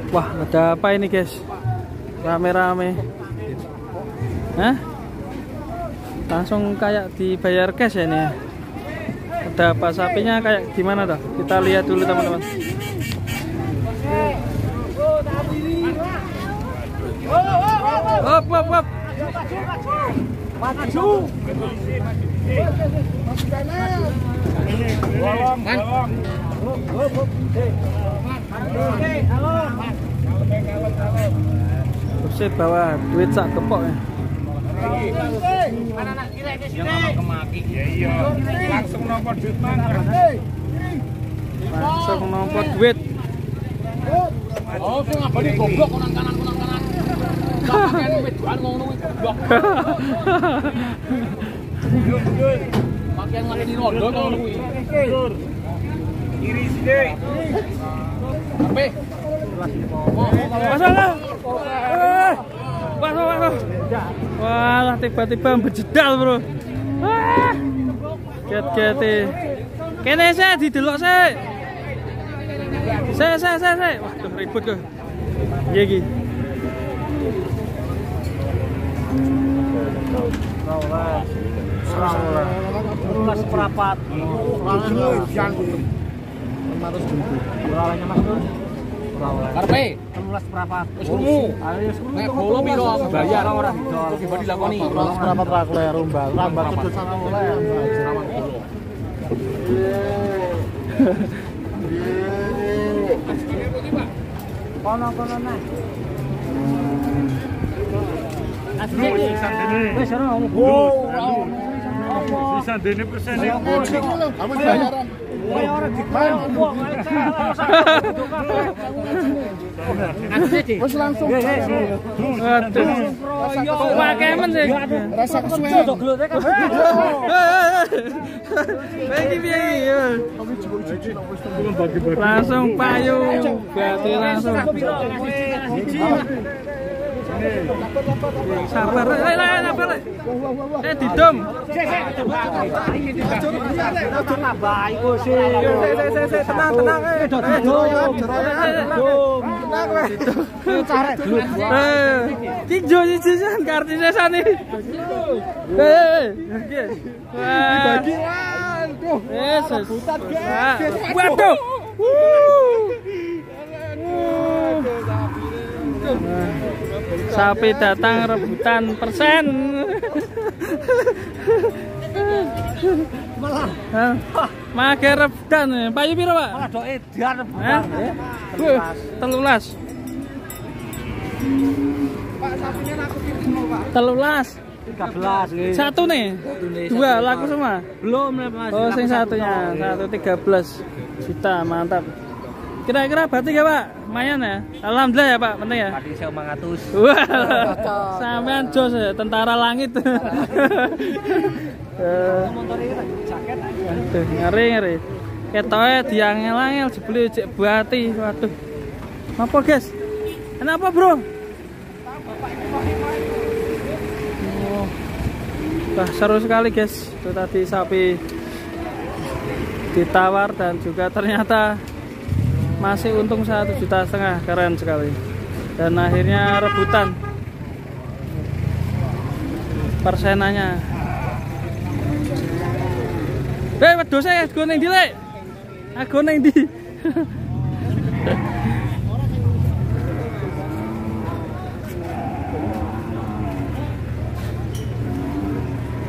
Wah, ada apa ini guys? Rame-rame. Hah? Langsung kayak dibayar cash ya ini ya? Ada apa, sapinya kayak gimana dah? Kita lihat dulu teman-teman. Hop, hop, hop. Maju. Terus bawa duit sak kepok ya. Langsung nomor duit Langsung nomor duit. Oh, sing ngabani goblok konan kanan. Pakai wedoan ngono kuwi goblok. Pakai ngene rondo ngono kuwi. Kiri sithik. Ape? Masalah. Wah. Wah, tiba-tiba berjedal, Bro. Wah. Get-gete. Kene sih didelok sih. Saya. Wah, ribut kok. Iya iki. Rawlah seperempat. Karpe 13 seperempat. Wis krungu. Nek bolo piro bayar ora didol. Coba dilakoni. 13 seperempat ra kule rombal. Rambak sudut sama oleh. Kono nah. Wis ora ngomong. Bisa dene persen. Kamu bayaran. Ora dibayar. Wis langsung. Waduh. Kok pakai men sih? Rasa kesuwen. Iki piye langsung payu. Berarti langsung. Sabar, sabar. Didom. Tenang. Tijo jijisan kartisnya sani. Bagian. Waduh. Sapi datang rebutan persen. Malah rebutan. Payu piro, Pak? Malah do edan rebutan. 13. Pak, sapinya aku pintu, Pak. 13. 13. Satu nih. Dua laku semua. Belum, Mas. Oh, sing satunya. 13 juta, mantap. Kira-kira batik ya, Pak? Lumayan ya? Alhamdulillah ya, Pak, penting ya? Padi 900. Wah, sampean jos ya, tentara langit. Motor ini jaket aja. Aduh, ngeri. Ketoke diangel-angel jebule cek bati. Waduh. Apa, guys? Kenapa, Bro? Oh. Wah, seru sekali, guys. Itu tadi sapi ditawar dan juga ternyata masih untung 1,5 juta, keren sekali. Dan akhirnya rebutan persenannya. Wedhus e go ning ndi, Lek? Aku ning ndi?